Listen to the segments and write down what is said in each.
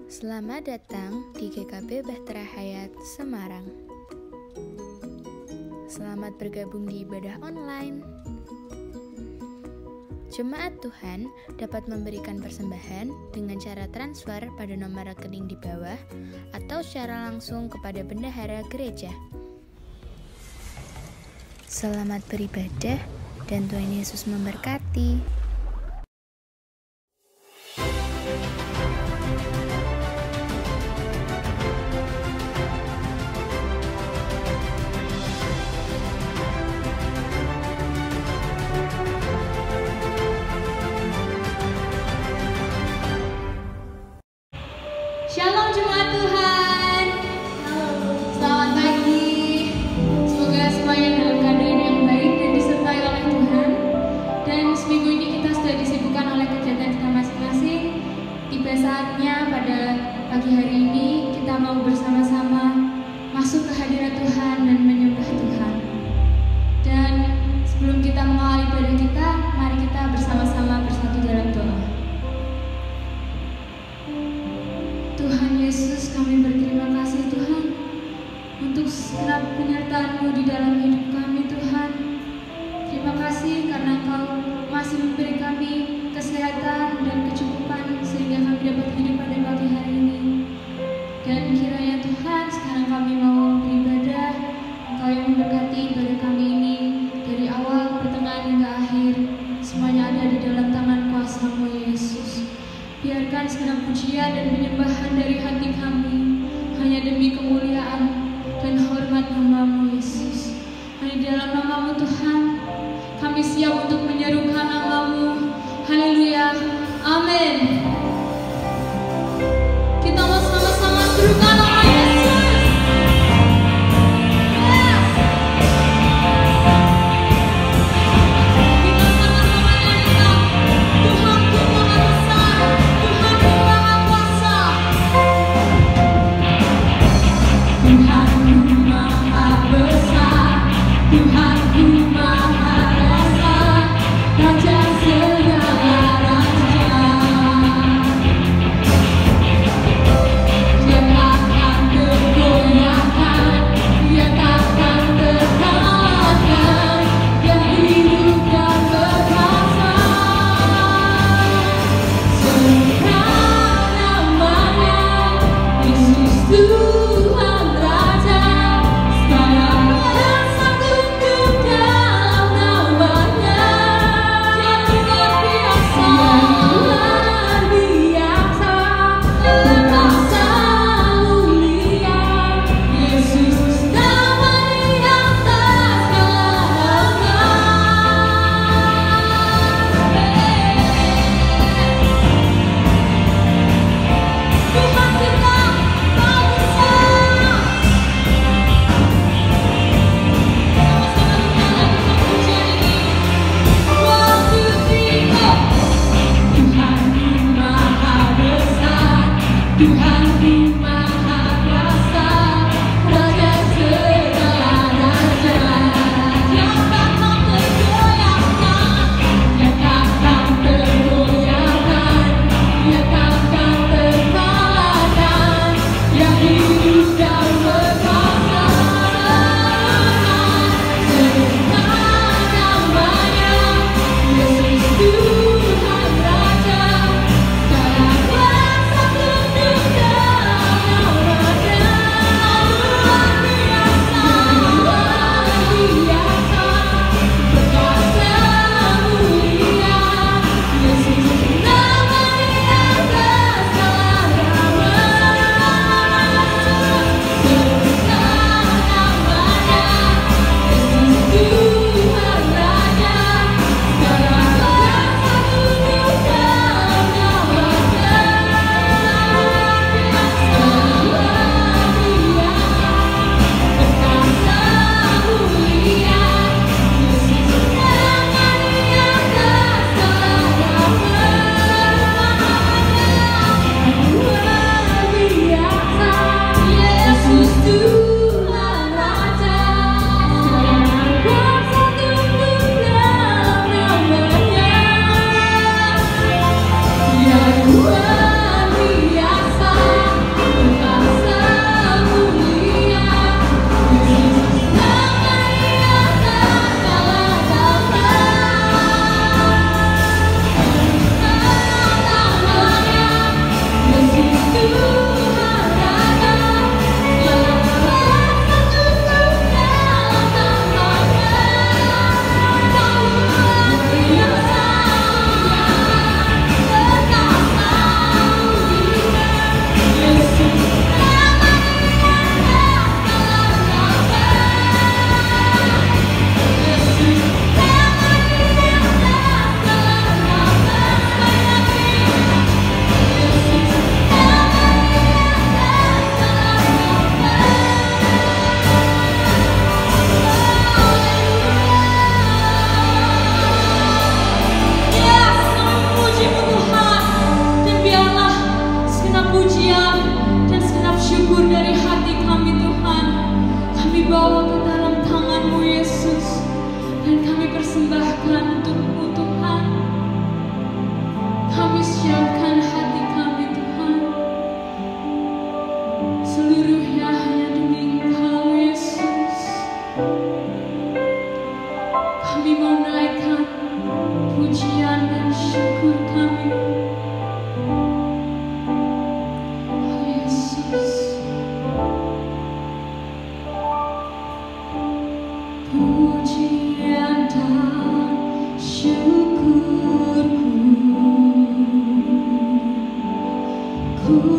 Selamat datang di GKB Bahtera Hayat Semarang. Selamat bergabung di ibadah online. Jemaat Tuhan dapat memberikan persembahan dengan cara transfer pada nomor rekening di bawah atau secara langsung kepada bendahara gereja. Selamat beribadah dan Tuhan Yesus memberkati. Shalom jemaat Tuhan. Selamat pagi. Semoga semuanya dalam keadaan yang baik dan disertai oleh Tuhan. Dan seminggu ini kita sudah disibukkan oleh kegiatan kita masing-masing. Tiba saatnya pada pagi hari ini kita mau bersama-sama masuk ke hadirat Tuhan dan menyembah Tuhan. Dan sebelum kita mengawali ibadah kita, mari kita bersama-sama bersatu dalam doa. Tuhan Yesus, kami berterima kasih Tuhan untuk segenap penyertaan-Mu di dalam hidup kami Tuhan. Terima kasih karena Engkau masih memberi kami kesehatan dan kecukupan sehingga kami dapat hidup pada pagi hari ini. Dan kiranya Tuhan sekarang kami mau beribadah, Engkau yang memberkati ibadah kami ini dari awal, pertengahan hingga akhir. Semuanya ada di dalam tangan kuasa-Mu Yesus. Biarkan segenap pujian dan penyembahan dari hati kami hanya demi kemuliaan dan hormat nama-Mu Yesus. Hanya di dalam nama-Mu Tuhan, kami siap untuk menyerukan nama-Mu. Haleluya, amin. Kita mau sama-sama serukan nama Yesus. Tuhan Raja, segala kuasa tunduk Ku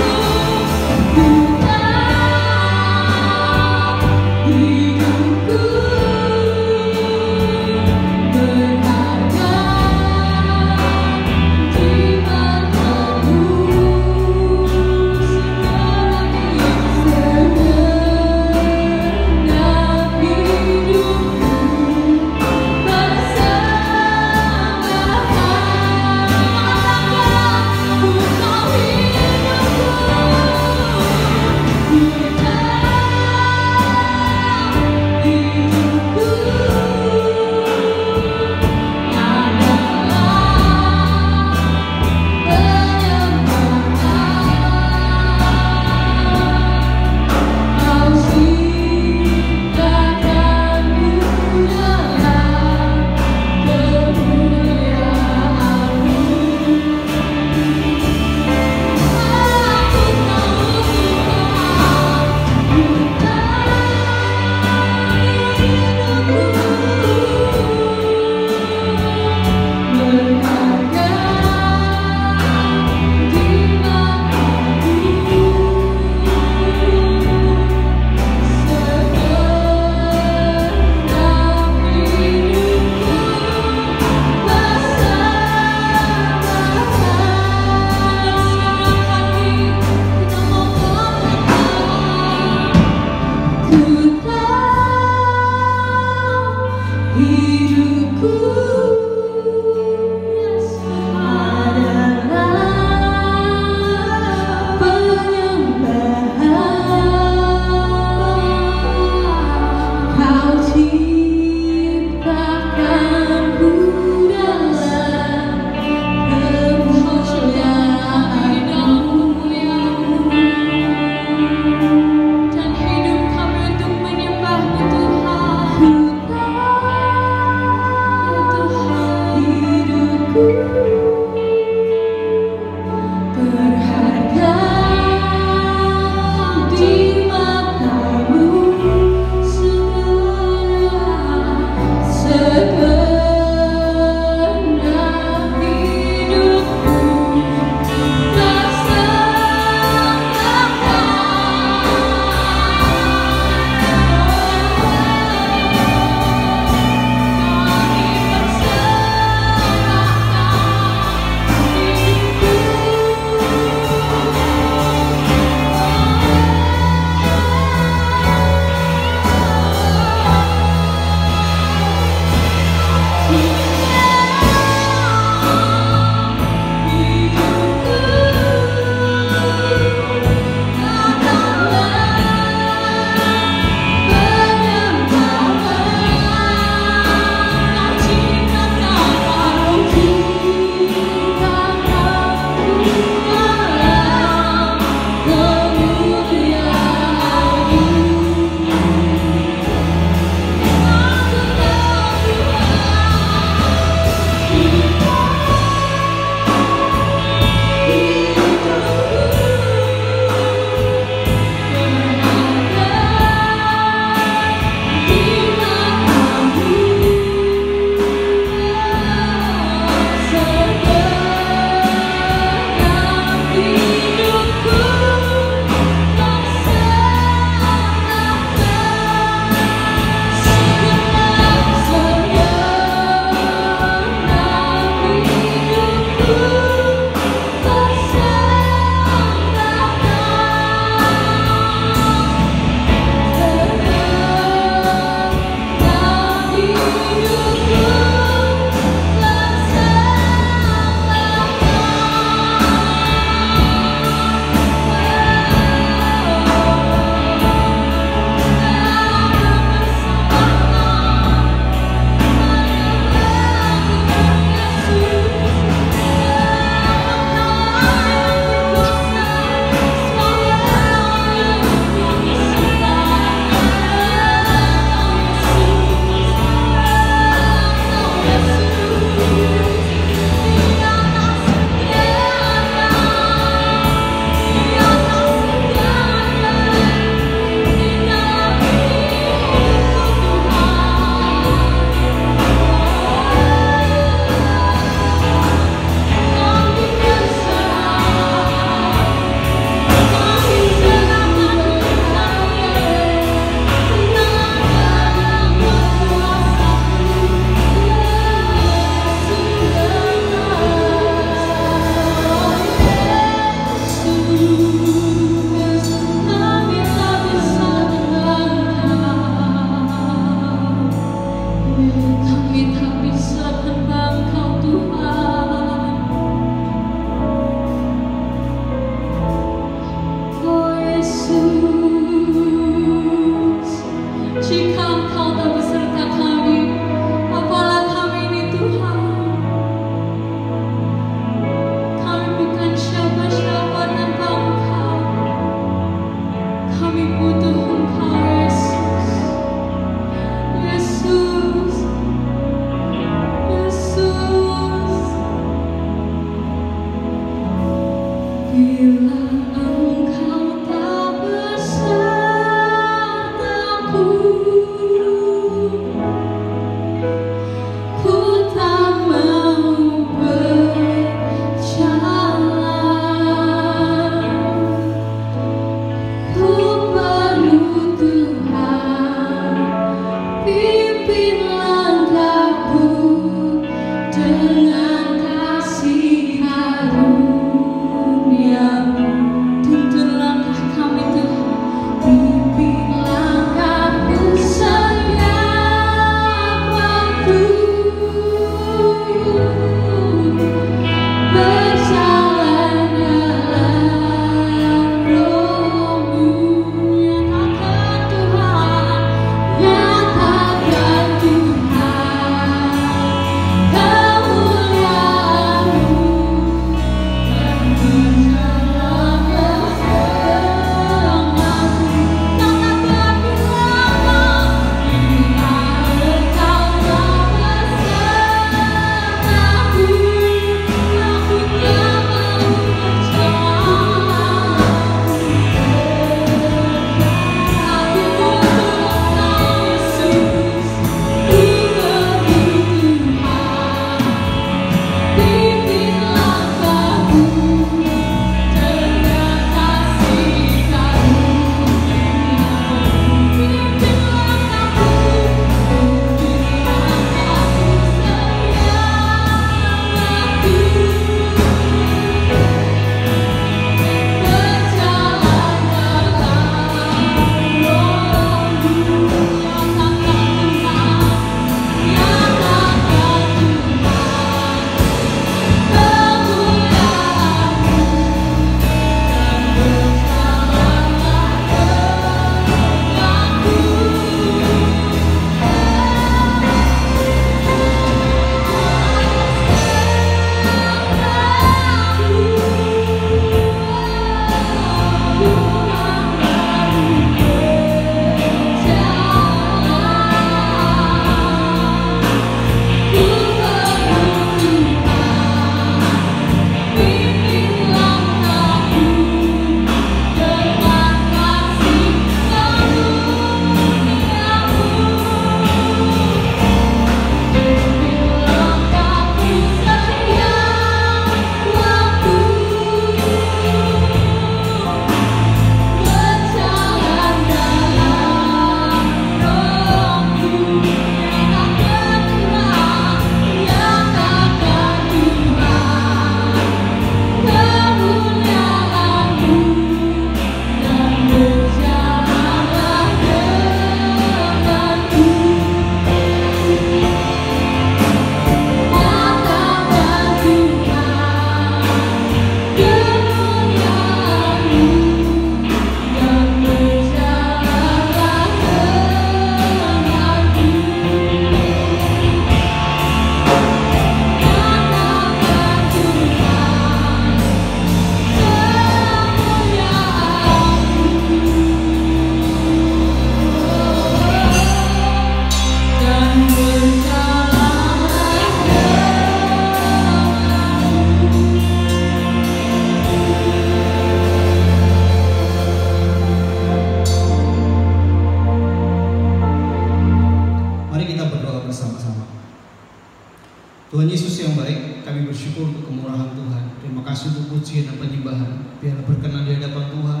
Tuhan Yesus yang baik, kami bersyukur untuk kemurahan Tuhan. Terima kasih untuk pujian dan penyembahan. Biarlah berkenan di hadapan Tuhan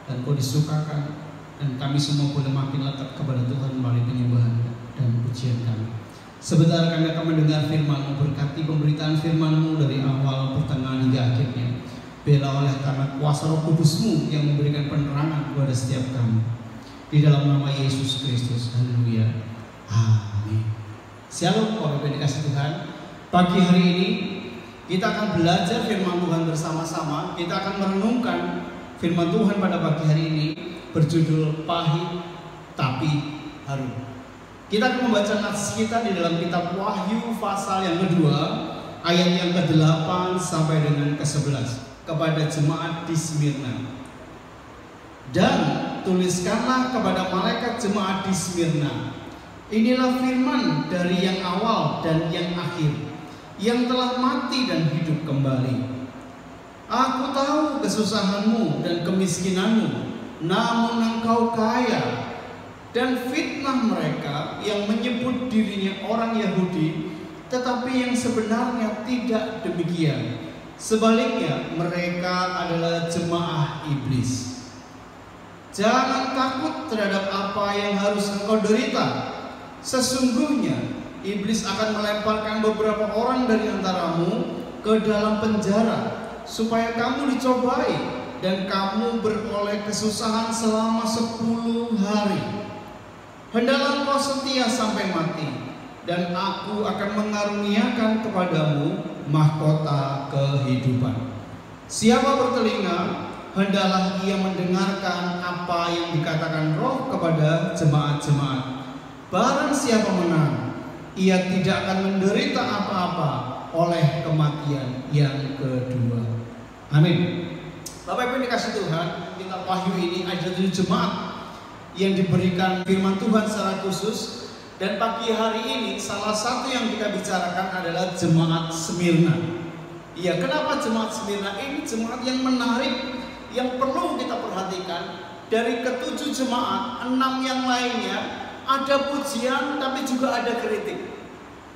dan Kau disukakan, dan kami semua boleh makin lekat kepada Tuhan melalui penyembahan dan pujian kami. Sebentar kami akan mendengar firman-Mu, berkati pemberitaan firman-Mu dari awal, pertengahan hingga akhirnya. Biarlah oleh karena kuasa Roh Kudus-Mu yang memberikan penerangan kepada setiap kami. Di dalam nama Yesus Kristus, haleluya, amin. Shalom, Bapak Ibu dikasih Tuhan. Pagi hari ini kita akan belajar firman Tuhan bersama-sama. Kita akan merenungkan firman Tuhan pada pagi hari ini berjudul Pahit Tapi Harum. Kita akan membaca nats kita di dalam kitab Wahyu pasal yang kedua, ayat yang ke-8 sampai dengan ke-11, kepada jemaat di Smyrna. Dan tuliskanlah kepada malaikat jemaat di Smyrna, inilah firman dari yang awal dan yang akhir, yang telah mati dan hidup kembali. Aku tahu kesusahanmu dan kemiskinanmu, namun engkau kaya. Dan fitnah mereka yang menyebut dirinya orang Yahudi, tetapi yang sebenarnya tidak demikian. Sebaliknya mereka adalah jemaah iblis. Jangan takut terhadap apa yang harus engkau derita. Sesungguhnya iblis akan melemparkan beberapa orang dari antaramu ke dalam penjara, supaya kamu dicobai dan kamu beroleh kesusahan selama 10 hari. Hendaklah engkau setia sampai mati, dan aku akan mengaruniakan kepadamu mahkota kehidupan. Siapa bertelinga, hendaklah ia mendengarkan apa yang dikatakan Roh kepada jemaat-jemaat. Barang siapa menang, ia tidak akan menderita apa-apa oleh kematian yang kedua. Amin. Bapak Ibu dikasih Tuhan, kitab Wahyu ini ada 7 jemaat yang diberikan firman Tuhan secara khusus. Dan pagi hari ini salah satu yang kita bicarakan adalah jemaat Smyrna. Iya, kenapa jemaat Smyrna? Ini jemaat yang menarik, yang perlu kita perhatikan. Dari ke-7 jemaat, 6 yang lainnya ada pujian tapi juga ada kritik.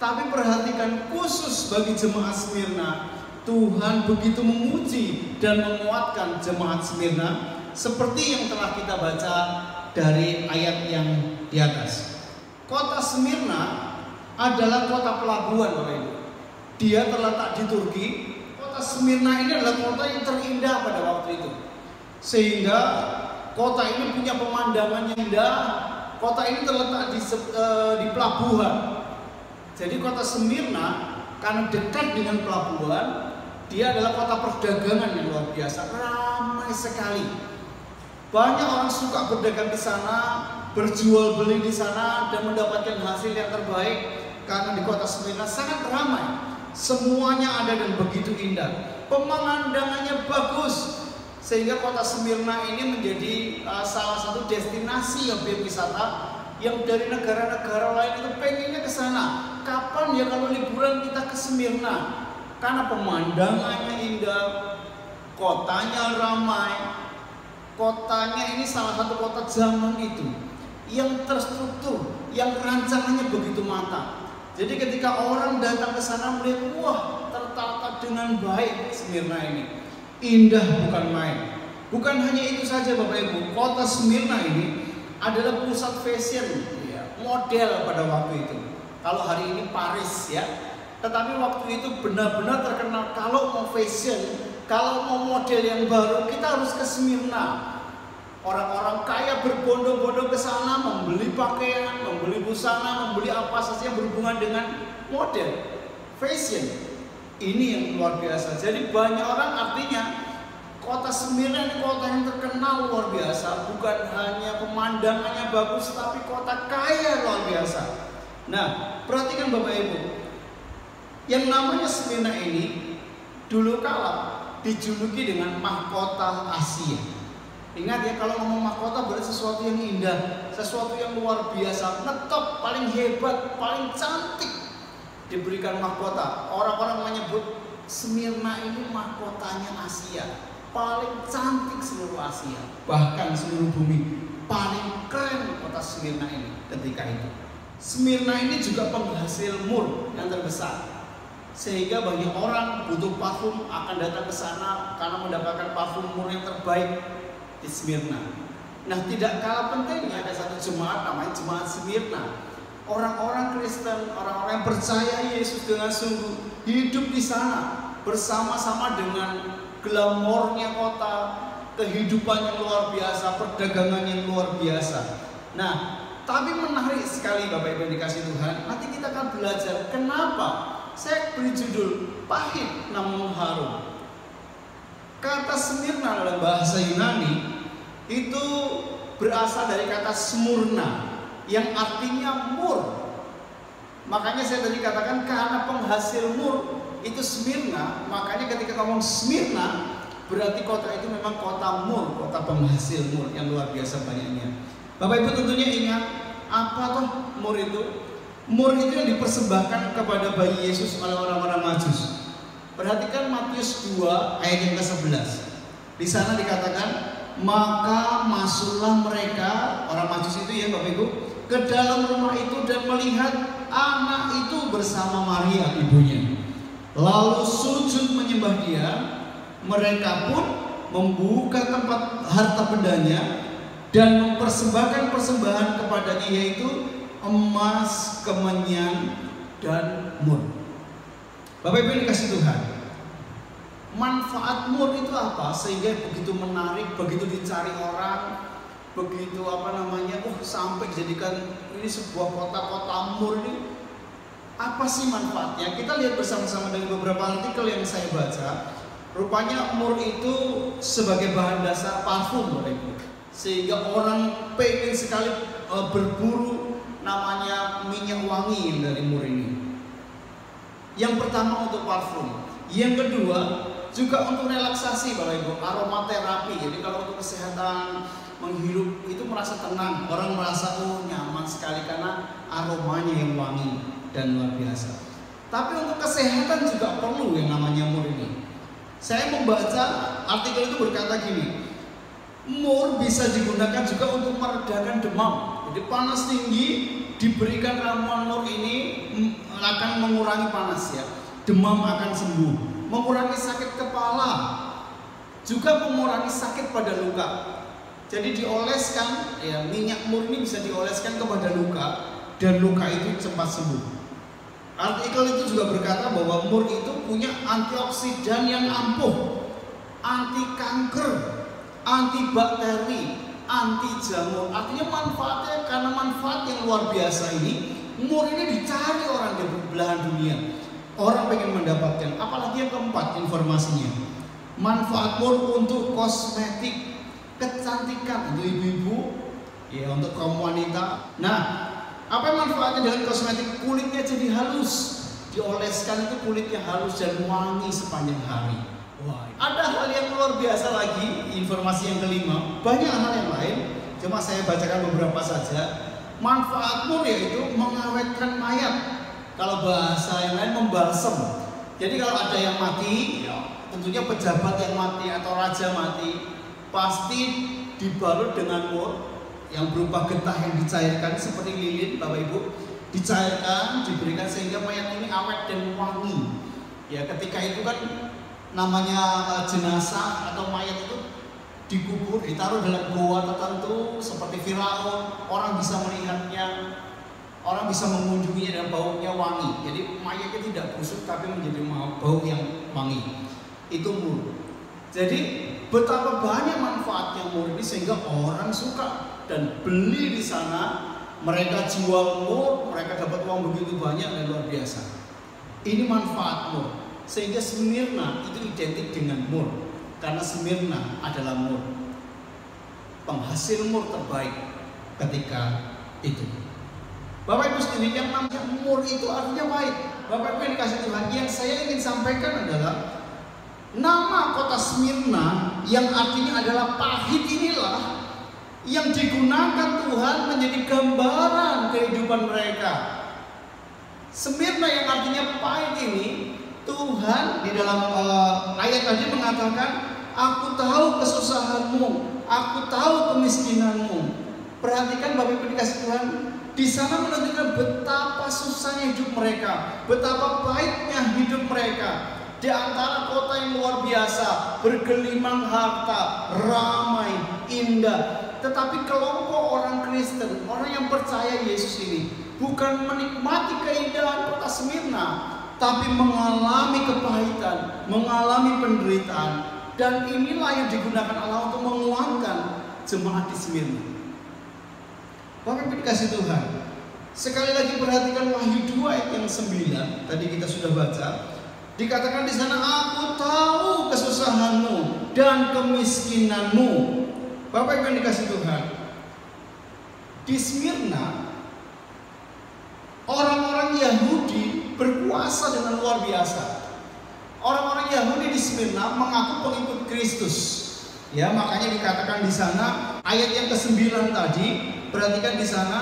Tapi perhatikan, khusus bagi jemaat Smyrna, Tuhan begitu memuji dan menguatkan jemaat Smyrna, seperti yang telah kita baca dari ayat yang di atas. Kota Smyrna adalah kota pelabuhan, Bapak Ibu. Dia terletak di Turki. Kota Smyrna ini adalah kota yang terindah pada waktu itu, sehingga kota ini punya pemandangan yang indah. Kota ini terletak di pelabuhan. Jadi kota Smyrna karena dekat dengan pelabuhan, dia adalah kota perdagangan yang luar biasa, ramai sekali. Banyak orang suka berdagang di sana, berjual beli di sana, dan mendapatkan hasil yang terbaik karena di kota Smyrna sangat ramai. Semuanya ada dan begitu indah. Pemandangannya bagus, sehingga kota Smyrna ini menjadi salah satu destinasi objek wisata yang dari negara-negara lain itu pengennya ke sana. Kapan ya kalau liburan kita ke Smyrna? Karena pemandangannya indah, kotanya ramai. Kotanya ini salah satu kota zaman itu yang terstruktur, yang rancangannya begitu matang. Jadi ketika orang datang ke sana melihat, wah, tertata dengan baik Smyrna ini. Indah bukan main. Bukan hanya itu saja Bapak Ibu, kota Smyrna ini adalah pusat fashion, ya, model pada waktu itu. Kalau hari ini Paris, ya. Tetapi waktu itu benar-benar terkenal kalau mau fashion, kalau mau model yang baru, kita harus ke Smyrna. Orang-orang kaya berbondong-bondong ke sana membeli pakaian, membeli busana, membeli apa saja yang berhubungan dengan model, fashion. Ini yang luar biasa. Jadi banyak orang, artinya kota Smyrna ini kota yang terkenal luar biasa. Bukan hanya pemandangannya bagus, tapi kota kaya luar biasa. Nah, perhatikan Bapak Ibu, yang namanya Smyrna ini dulu kala dijuluki dengan mahkota Asia. Ingat ya, kalau ngomong mahkota berarti sesuatu yang indah, sesuatu yang luar biasa, ngetop, paling hebat, paling cantik diberikan mahkota. Orang-orang menyebut Smyrna ini mahkotanya Asia, paling cantik seluruh Asia, bahkan seluruh bumi. Paling keren kota Smyrna ini ketika itu. Smyrna ini juga penghasil mur yang terbesar. sehingga banyak orang butuh parfum akan datang ke sana karena mendapatkan parfum mur yang terbaik di Smyrna. Nah, tidak kalah pentingnya ada satu jemaat namanya jemaat Smyrna. Orang-orang Kristen, orang-orang yang percaya Yesus dengan sungguh hidup di sana bersama-sama dengan glamornya kota, kehidupan yang luar biasa, perdagangan yang luar biasa. Nah, tapi menarik sekali Bapak Ibu yang dikasih Tuhan. Nanti kita akan belajar kenapa saya beri judul pahit namun harum. Kata Smyrna dalam bahasa Yunani itu berasal dari kata smurna yang artinya mur. Makanya saya tadi katakan karena penghasil mur itu Smyrna, makanya ketika ngomong Smyrna berarti kota itu memang kota mur, kota penghasil mur yang luar biasa banyaknya. Bapak Ibu tentunya ingat apa toh mur itu? Mur itu yang dipersembahkan kepada bayi Yesus oleh orang-orang Majus. Perhatikan Matius 2 ayat yang ke-11. Di sana dikatakan, maka masuklah mereka, orang Majus itu ya Bapak Ibu, ke dalam rumah itu dan melihat anak itu bersama Maria ibunya. Lalu sujud menyembah dia. Mereka pun membuka tempat harta bendanya dan mempersembahkan persembahan kepadanya, yaitu emas, kemenyan, dan mur. Bapak Ibu dikasih Tuhan, manfaat mur itu apa? Sehingga begitu menarik, begitu dicari orang, begitu sampai dijadikan ini sebuah kota-kota mur ini. Apa sih manfaatnya? Kita lihat bersama-sama dari beberapa artikel yang saya baca. Rupanya mur itu sebagai bahan dasar parfum, Bapak Ibu. Sehingga orang pengen sekali berburu namanya minyak wangi dari mur ini. Yang pertama untuk parfum. Yang kedua juga untuk relaksasi Bapak Ibu, aromaterapi. Jadi kalau untuk kesehatan, menghirup itu merasa tenang, orang merasa nyaman sekali karena aromanya yang wangi dan luar biasa. Tapi untuk kesehatan juga perlu yang namanya mur ini. Saya membaca artikel itu berkata gini, mur bisa digunakan juga untuk meredakan demam. Jadi panas tinggi diberikan ramuan mur ini akan mengurangi panas ya, demam akan sembuh, mengurangi sakit kepala, juga mengurangi sakit pada luka. Jadi dioleskan ya, minyak mur ini bisa dioleskan kepada luka dan luka itu cepat sembuh. Artikel itu juga berkata bahwa mur itu punya antioksidan yang ampuh, anti kanker, anti bakteri, anti jamur. Artinya manfaatnya, karena manfaat yang luar biasa ini, mur ini dicari orang di belahan dunia. Orang pengen mendapatkan. Apalagi yang keempat informasinya, manfaat mur untuk kosmetik, kecantikan untuk ibu-ibu, ya untuk kaum wanita. Nah, apa manfaatnya dengan kosmetik? Kulitnya jadi halus, dioleskan itu kulitnya halus dan wangi sepanjang hari. Wah, ada hal yang luar biasa lagi, informasi yang kelima, banyak hal yang lain, cuma saya bacakan beberapa saja. Manfaat mur yaitu mengawetkan mayat. Kalau bahasa yang lain membalsem. Jadi kalau ada yang mati, ya, tentunya pejabat yang mati atau raja mati, pasti dibalut dengan mur yang berupa getah yang dicairkan seperti lilin, Bapak Ibu, dicairkan, diberikan sehingga mayat ini awet dan wangi. Ya, ketika itu kan namanya jenazah atau mayat itu dikubur, ditaruh dalam goa tertentu seperti Firaun, orang bisa melihatnya, orang bisa mengunjunginya dan baunya wangi. Jadi mayatnya tidak busuk tapi menjadi bau yang wangi. Itu mur. Jadi betapa banyak manfaatnya mur ini sehingga orang suka dan beli di sana. Mereka jual mur, mereka dapat uang begitu banyak dan luar biasa. Ini manfaat mur. Sehingga Smyrna itu identik dengan mur, karena Smyrna adalah mur, penghasil mur terbaik ketika itu. Bapak Ibu sekalian, yang namanya mur itu artinya pahit. Bapak Ibu yang dikasih Tuhan, yang saya ingin sampaikan adalah nama kota Smyrna yang artinya adalah pahit inilah yang digunakan Tuhan menjadi gambaran kehidupan mereka. Smyrna yang artinya pahit ini, Tuhan di dalam ayat tadi mengatakan, aku tahu kesusahanmu, aku tahu kemiskinanmu. Perhatikan Bapak Ibu dikasih Tuhan, Di sana menunjukkan betapa susahnya hidup mereka, betapa baiknya hidup mereka. Di antara kota yang luar biasa, bergelimang harta, ramai, indah. Tetapi kelompok orang Kristen, orang yang percaya Yesus ini, bukan menikmati keindahan kota Smyrna, tapi mengalami kepahitan, mengalami penderitaan. Dan inilah yang digunakan Allah untuk menguatkan jemaat di Smyrna. Bapak Ibu dikasih Tuhan, sekali lagi perhatikan Wahyu 2 ayat yang 9. Tadi kita sudah baca. Dikatakan di sana, aku tahu kesusahanmu dan kemiskinanmu. Bapak Ibu yang dikasih Tuhan, di Smyrna orang-orang Yahudi berkuasa dengan luar biasa. Orang-orang Yahudi di Smyrna mengaku pengikut Kristus. Ya, makanya dikatakan di sana ayat yang ke-9 tadi, perhatikan di sana,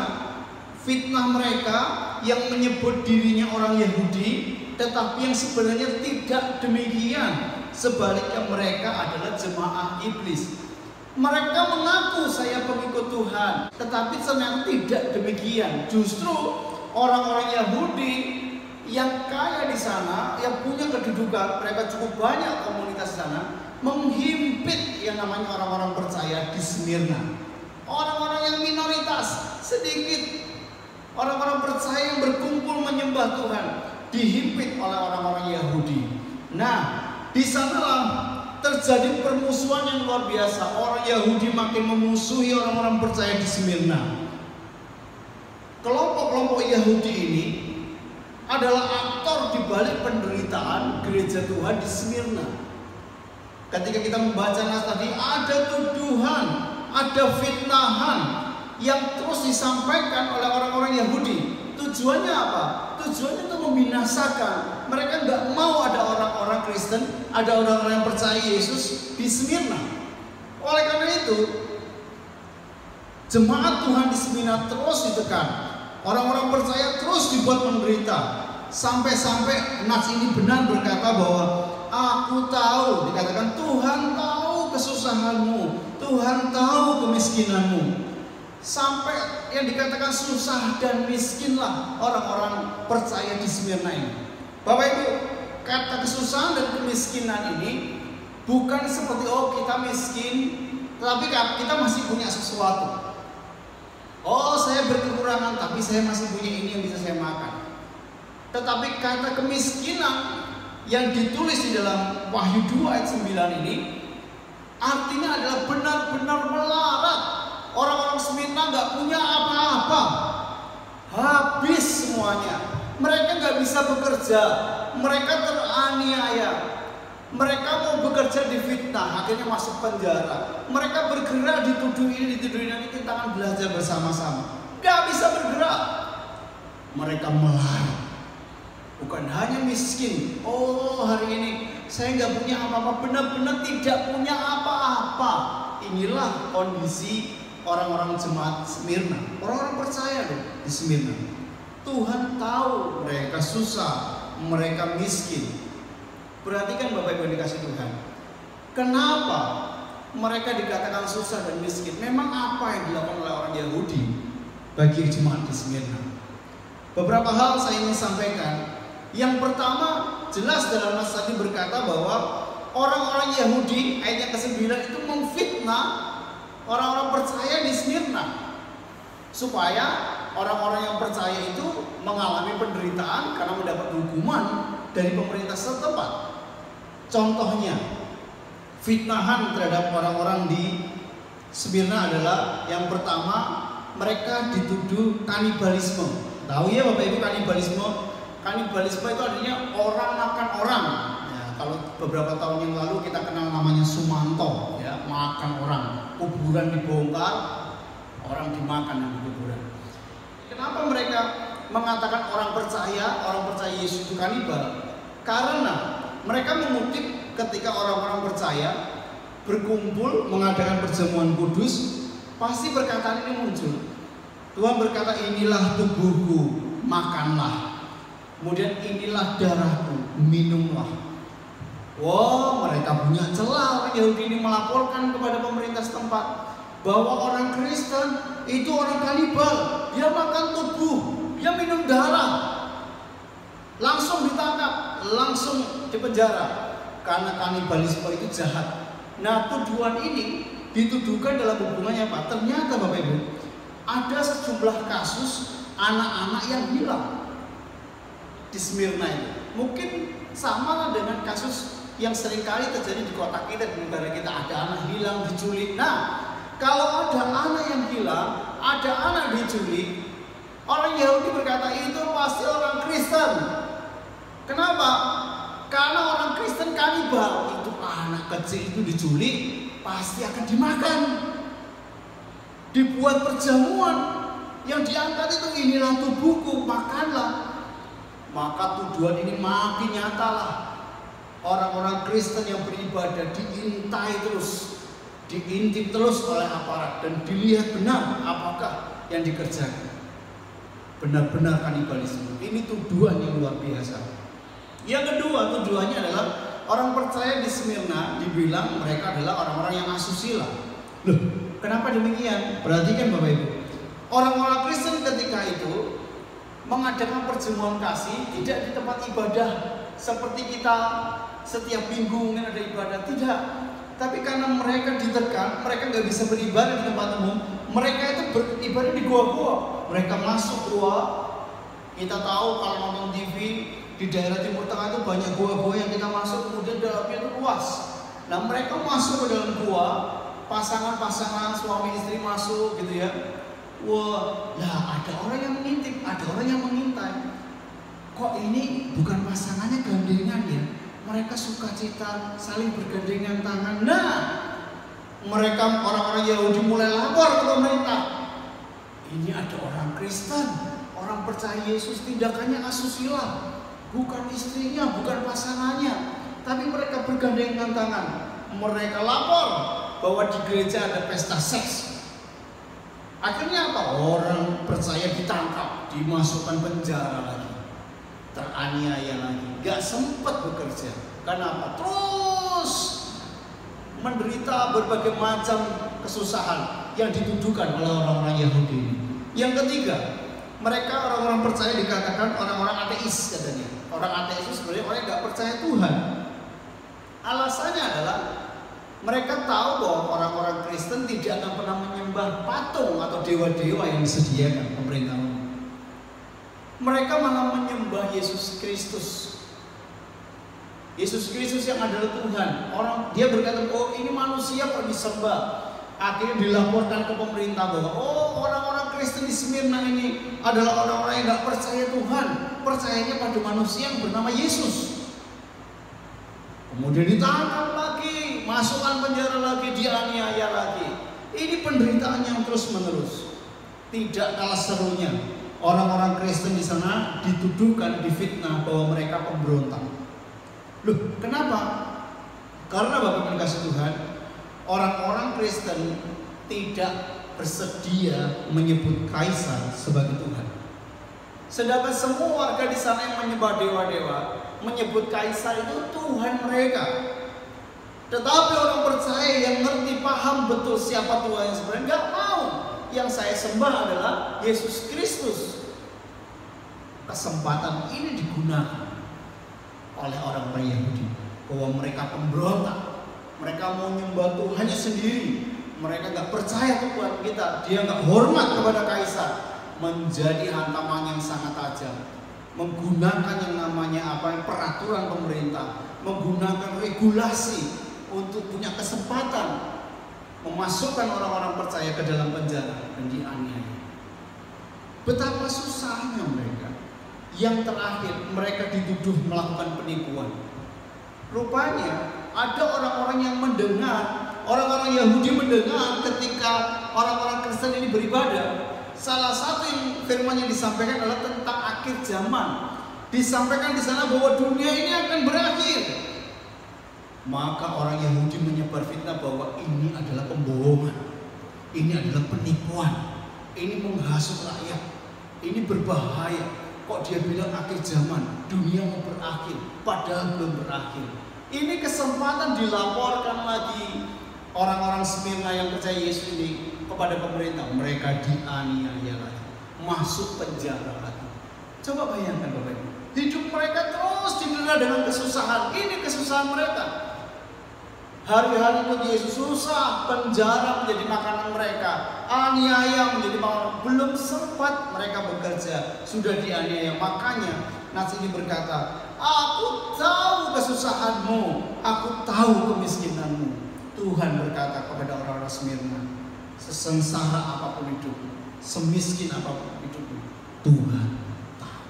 fitnah mereka yang menyebut dirinya orang Yahudi, tetapi yang sebenarnya tidak demikian. Sebaliknya mereka adalah jemaah iblis. Mereka mengaku saya pengikut Tuhan, tetapi ternyata tidak demikian. Justru orang-orang Yahudi yang kaya di sana, yang punya kedudukan, mereka cukup banyak komunitas di sana, menghimpit yang namanya orang-orang percaya di Smyrna. Orang-orang yang minoritas, sedikit orang-orang percaya yang berkumpul menyembah Tuhan, dihimpit oleh orang-orang Yahudi. Nah, di sanalah terjadi permusuhan yang luar biasa. Orang Yahudi makin memusuhi orang-orang percaya di Smyrna. Kelompok-kelompok Yahudi ini adalah aktor di balik penderitaan gereja Tuhan di Smyrna. Ketika kita membaca nas tadi, ada tuduhan, ada fitnahan yang terus disampaikan oleh orang-orang Yahudi. Tujuannya apa? Tujuannya untuk membinasakan. Mereka nggak mau ada orang-orang Kristen, ada orang-orang yang percaya Yesus di Smyrna. Oleh karena itu, jemaat Tuhan di Smyrna terus ditekan. Orang-orang percaya terus dibuat menderita. Sampai-sampai nas ini benar berkata bahwa aku tahu, dikatakan Tuhan tahu kesusahanmu, Tuhan tahu kemiskinanmu. Sampai yang dikatakan susah dan miskinlah orang-orang percaya di Smyrna ini. Bapak Ibu, kata kesusahan dan kemiskinan ini bukan seperti oh kita miskin, tetapi kita masih punya sesuatu. Oh saya berkekurangan, tapi saya masih punya ini yang bisa saya makan. Tetapi kata kemiskinan yang ditulis di dalam Wahyu 2 ayat 9 ini artinya adalah benar-benar melarat. Orang-orang Smyrna nggak punya apa-apa, habis semuanya. Mereka nggak bisa bekerja, mereka teraniaya, mereka mau bekerja di fitnah, akhirnya masuk penjara. Mereka bergerak dituduh ini, dituduh ini, kita akan belajar bersama-sama. Nggak bisa bergerak, mereka melarat. Bukan hanya miskin, oh hari ini saya nggak punya apa-apa, benar-benar tidak punya apa-apa. Inilah kondisi orang-orang jemaat Smyrna, orang-orang percaya di Smyrna. Tuhan tahu mereka susah, mereka miskin. Perhatikan Bapak Ibu dikasih Tuhan, kenapa mereka dikatakan susah dan miskin? Memang apa yang dilakukan oleh orang Yahudi bagi jemaat di Smyrna? Beberapa hal saya ingin sampaikan. Yang pertama, jelas dalam nas tadi berkata bahwa orang-orang Yahudi ayat yang ke-9 itu memfitnah orang-orang percaya di Smyrna, supaya orang-orang yang percaya itu mengalami penderitaan karena mendapat hukuman dari pemerintah setempat. Contohnya, fitnahan terhadap orang-orang di Smyrna adalah yang pertama, mereka dituduh kanibalisme. Tahu ya Bapak Ibu kanibalisme? Kanibalisme itu artinya orang makan orang. Ya, kalau beberapa tahun yang lalu kita kenal namanya Sumanto, ya, makan orang. Kuburan dibongkar, orang dimakan di kuburan. Kenapa mereka mengatakan orang percaya Yesus itu kanibal? Karena mereka mengutip ketika orang-orang percaya berkumpul mengadakan perjamuan kudus, pasti perkataan ini muncul. Tuhan berkata, inilah tubuhku, makanlah. Kemudian inilah darahku, minumlah. Wow, mereka punya celah. Orang Yahudi ini melaporkan kepada pemerintah setempat. bahwa orang Kristen itu orang kanibal, dia makan tubuh, dia minum darah, langsung ditangkap, langsung dipenjara karena kanibalisme itu jahat. Nah, tuduhan ini dituduhkan dalam hubungannya apa? Ternyata Bapak Ibu, ada sejumlah kasus anak-anak yang hilang di Smyrna itu. Mungkin sama dengan kasus yang seringkali terjadi di kota kita, di negara kita, ada anak hilang, diculik. Nah, kalau ada anak yang hilang, ada anak diculik, orang Yahudi berkata itu pasti orang Kristen. Kenapa? Karena orang Kristen kanibal, itu anak kecil itu diculik, pasti akan dimakan. Dibuat perjamuan, yang diangkat itu inilah tubuhku, makanlah. Maka tuduhan ini makin nyata lah. Orang-orang Kristen yang beribadah diintai terus, diintip terus oleh aparat, dan dilihat benar apakah yang dikerjakan benar-benar kanibalisme. Ini tuduhan yang luar biasa. Yang kedua, tuduhannya adalah orang percaya di Smyrna dibilang mereka adalah orang-orang yang asusila. Loh, kenapa demikian? Perhatikan Bapak Ibu, orang-orang Kristen ketika itu mengadakan perjamuan kasih tidak di tempat ibadah seperti kita setiap minggu mungkin ada ibadah, tidak. Tapi karena mereka ditekan, mereka nggak bisa beribadah di tempat umum, mereka itu beribadah di gua-gua. Mereka masuk gua. Kita tahu kalau nonton TV di daerah Timur Tengah itu banyak gua-gua yang kita masuk, kemudian dalamnya itu luas. Nah, mereka masuk ke dalam gua, pasangan-pasangan suami istri masuk gitu ya. Wah, lah ada orang yang mengintip, ada orang yang mengintai. Kok ini bukan pasangannya gandengan ya? Mereka sukacita saling bergandengan tangan. Nah, mereka orang-orang Yahudi mulai lapor ke pemerintah. Ini ada orang Kristen, orang percaya Yesus, tindakannya asusila, bukan istrinya, bukan pasangannya, tapi mereka bergandengan tangan. Mereka lapor bahwa di gereja ada pesta seks. Akhirnya apa? Orang percaya ditangkap, dimasukkan penjara lagi, teraniaya lagi, gak sempat bekerja. Kenapa? Terus menderita berbagai macam kesusahan yang dituduhkan oleh orang-orang Yahudi ini. Yang ketiga, mereka orang-orang percaya dikatakan orang-orang ateis katanya. Orang ateis itu sebenarnya orang yang gak percaya Tuhan. Alasannya adalah mereka tahu bahwa orang-orang Kristen tidak akan pernah menyembah patung atau dewa-dewa yang disediakan pemerintah. Mereka malah menyembah Yesus Kristus. Yesus Kristus yang adalah Tuhan. Dia berkata, oh ini manusia kok disembah. Akhirnya dilaporkan ke pemerintah bahwa oh orang-orang Kristen di Smyrna ini adalah orang-orang yang gak percaya Tuhan, percayanya pada manusia yang bernama Yesus. Kemudian ditangkap lagi, masukkan penjara lagi, dianiaya lagi. Ini penderitaan yang terus menerus. Tidak kalah serunya, orang-orang Kristen di sana dituduhkan, difitnah bahwa mereka pemberontak. Loh, kenapa? Karena Bapak kasih Tuhan, orang-orang Kristen tidak bersedia menyebut kaisar sebagai Tuhan. Sedangkan semua warga di sana yang menyembah dewa-dewa menyebut kaisar itu Tuhan mereka. Tetapi orang percaya yang ngerti, paham betul siapa Tuhan yang sebenarnya, nggak mau. Yang saya sembah adalah Yesus Kristus. Kesempatan ini digunakan oleh orang-orang Yahudi bahwa mereka pemberontak, mereka mau nyembah Tuhannya sendiri, mereka nggak percaya Tuhan kita, dia nggak hormat kepada kaisar, menjadi hantaman yang sangat tajam, menggunakan yang namanya peraturan pemerintah, menggunakan regulasi untuk punya kesempatan memasukkan orang-orang percaya ke dalam penjara dan dianiaya. Betapa susahnya mereka. Yang terakhir, mereka dituduh melakukan penipuan. Rupanya ada orang-orang yang mendengar, orang-orang Yahudi mendengar ketika orang-orang Kristen ini beribadah. Salah satu yang firman yang disampaikan adalah tentang akhir zaman. Disampaikan di sana bahwa dunia ini akan berakhir. Maka orang Yahudi menyebar fitnah bahwa ini adalah pembohongan, ini adalah penipuan, ini menghasut rakyat, ini berbahaya. Kok dia bilang akhir zaman, dunia mau berakhir, padahal belum berakhir. Ini kesempatan dilaporkan lagi orang-orang Smyrna yang percaya Yesus ini kepada pemerintah, mereka dianiaya lagi, masuk penjara lagi. Coba bayangkan Bapak Ibu, hidup mereka terus didera dengan kesusahan. Ini kesusahan mereka. Hari-hari pun Yesus susah, penjara menjadi makanan mereka, aniaya menjadi makanan. Belum sempat mereka bekerja, sudah dianiaya. Makanya Nats ini berkata, aku tahu kesusahanmu, aku tahu kemiskinanmu. Tuhan berkata kepada orang-orang Smyrna, sesengsara apapun hidupmu, semiskin apapun hidupmu, Tuhan tahu.